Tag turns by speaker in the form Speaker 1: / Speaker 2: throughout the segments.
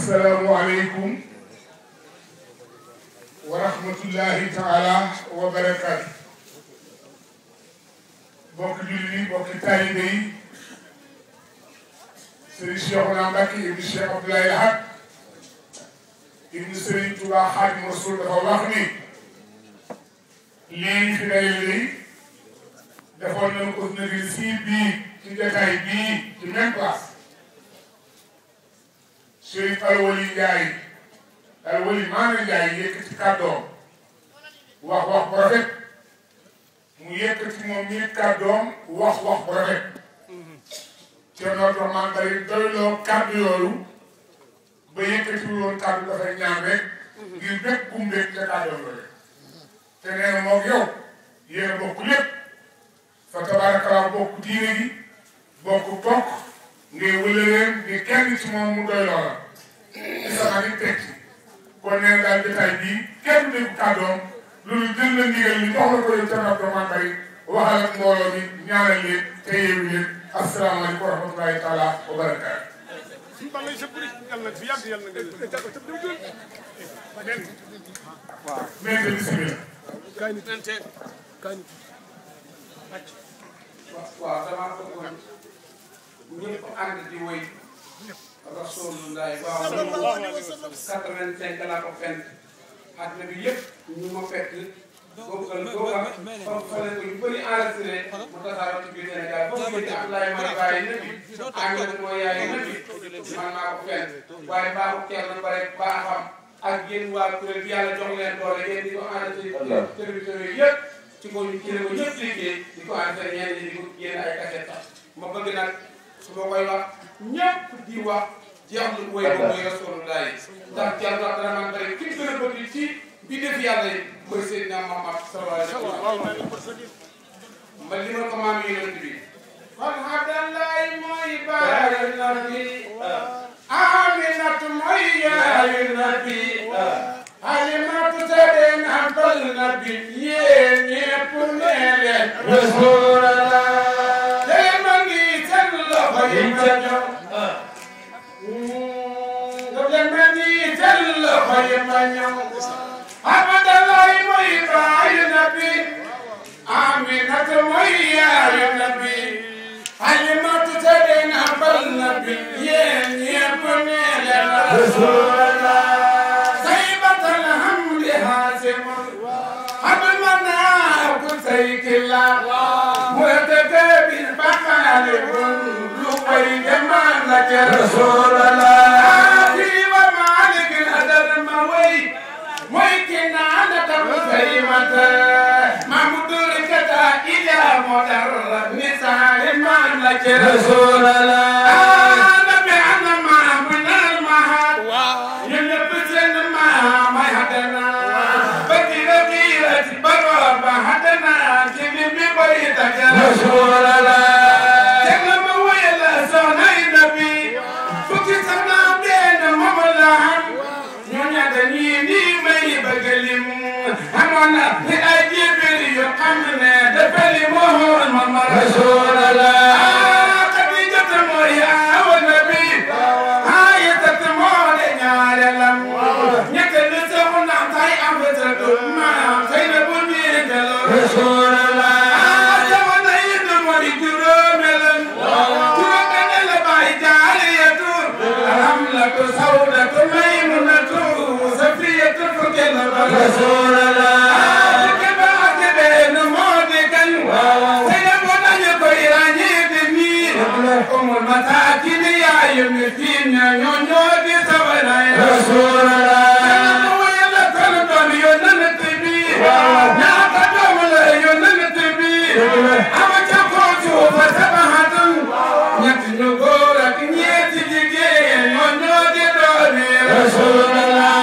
Speaker 1: asalaamualeykum wa rahmatullahi taala wa barakaatu. bokk jullit yi bokki taalibe yi Serigne Cheikhouna Mbacké ibnu Cheikh Abdoulaye Lahad ibnu Serigne Touba Xaadimu Rasuul dafa wax ni lii fi dayale defoon nañu ko nagil si bii ci jotaay bii ci même place Chérif Alwali Ndiaye Alwali Maana Ndiaye yëkkati kàddoom wax wax bu rafet mu yëkkati moom ñi kàddoom wax wax bu rafet Thierno Abdourahmane Bari doyloo kàddu yooyu ba yëkkati woon kàddu dafay ñaan rek ngir bépp gumbeeg ca kàddoom la rek te nee na moom yow yéen a bokk lépp fa tabaarakallaa bokk diine gi bokk bokk ngay wëlëreen di kenn ci moom mu doyloo la ci sama di teg ci kon nee na daal jotaay bii kenn dégg kàddoom loolu jël na ndigal li jox la ko yow Thierno Abdourahmane Bari waxal ak mbooloo mi ñaanal leen te yeewu leen asalaamaaleykum wa rahmatulahi taala wa barakaatu. waaw. mais bisimilah.
Speaker 2: waaw damaa bëggoon ñëpp ànd di woy Rasulullah waaw 85 laa ko fenn àdduna bi yëpp ñu ma fekk boobu fale ko ñu bëri enregistré mu tasaaroo ci biir Sénégal boobu yëpp Abdoulaye mooy bàyyi nabi Aminata mooy yaayu nabi man maa ko fenn waaye baaxu kenn bare baaxam ak yéen waa kuréel bi yàlla jox leen doole yéen di ko enregistré télévision yi yëpp ci ko ñu jëlee ko ñëpp liggéey di ko enregistré ñenn ñi di ko génn ay cassette sax ma bëgg nag su ma koy wax ñëpp di wax jeexlu woy boobu mooy Rasulullah ndax Thierno Abdourahmane Bari ki gën a bëgg ci bi def yàlla yi mooy Seydina Muhammad sallallahu alayhi wa sallam ma li ma ko maam yonent bi kon Abdallahi mooy baayu nabi Aminatu mooy yaayu nabi Halimatu tëddee nampal nabi yéen ñépp nee leen Rasulullah tey ma ngi seen loxo yi ma jox ma ngi seen loxo yi ma ñëw Abdallahi mooy baayu nabi Aminatu mooy yaayu nabi Halimatu tëddee nampal nabi yéen ñépp nee leen Rasulullah Saykila murtadabin bakhalibun luqay jaman lak Rasulullah fi wa malik adad maway moy kinana musaymata mamudur kata ila modar nisal man lak Rasulullah nabi anna ma bunal mahad yunab sen ma may hadana hadana kini bi bari takala Rasulullah tegna ma wayla soxna nabi fukki sama ben mamalahan ñoña dañi ni may bëggalim amona fi ay jibril yu xamne defali Muhammad Rasulullah Khadija moy awa nabi ayat mo de ñaaralam ñette lu soxna tay am ta ma tay na bu mi Rasulullah jamana yiddu mari juróomelan juróomel bay jaariyatu hamlatu sawdatu maymunatu safiyatu fukel Rasulullah keba akebe no modikan saya bonañu ko irani de ni umul matakin ya yumi finya ñoño di sawana Rasulullah Rasulullah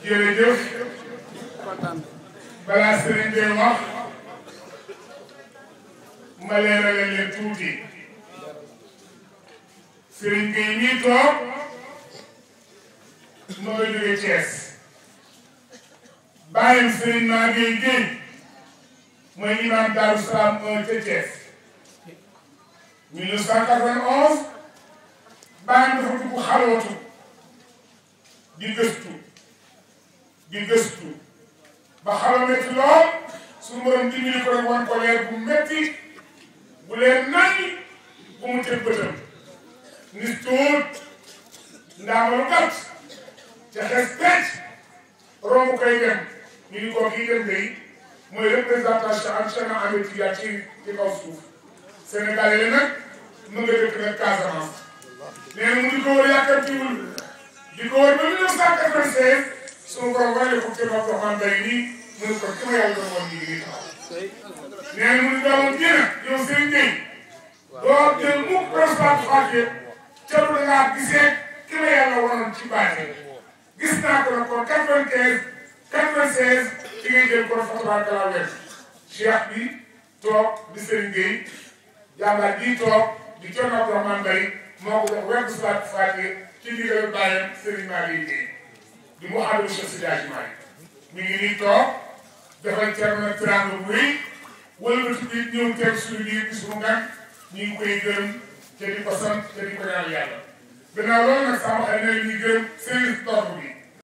Speaker 1: jërëjëf balaa sëriñ bi wax ma leerale leen tuuti sëriñ bi ñii toog ma nga jóge Thiès bàyyam sëriñ maa Gueye Gueye mooy imam Darou Salam 1 ca Thiès 1991 bàyyam dafa dugg xalootu di gëstu ba xaw a métti lool suñu borom dimbali ko rek wan ko leer bu métti bu leer nañ bu mu tëj bëtam ni tuut ndaamalu gàtt ca xes pecc romb koy dem ñu ni ko kii dem day mooy représentation ak Cheikh Ahmed Tidiane ci kaw suuf Sénégal yi nag mën nga dëkk nag Casamance nee na mu di ko wër yàkkamtiwul di ko wër ba 1996 suñu borom wane ko Thierno Abdourahmane Mbaye nii mu ne ko ki ma yàlla doon woon nii taxaw nee na mu ne doomu génn yow Serigne Gueye doo jël mukk respect xaajee ca lu ngaa gisee ki ma yàlla wanoon ci baaxe gis naa ko nag kon 95 96 ci ngay jël kon Fatou la wet Cheikh bi toog di Serigne Gueye jàmbaar bii toog di Thierno Abdourahmane Mbaye moo ko jox wet salaat Fatou ci ndigal bàyyam Serigne Malick Gueye di mu ànd Cheikh Sidi Hadji Malick mi ngi nii toog defal Thierno nag teraanga bu rëy wala ba tuuti ñëw teg suñu biir bi suñu ngan ñu ngi koy gërëm te di ko sant te di ko ñaan yàlla gannaaw loolu nag sama xel ne ñuy gërëm service d'ordre bi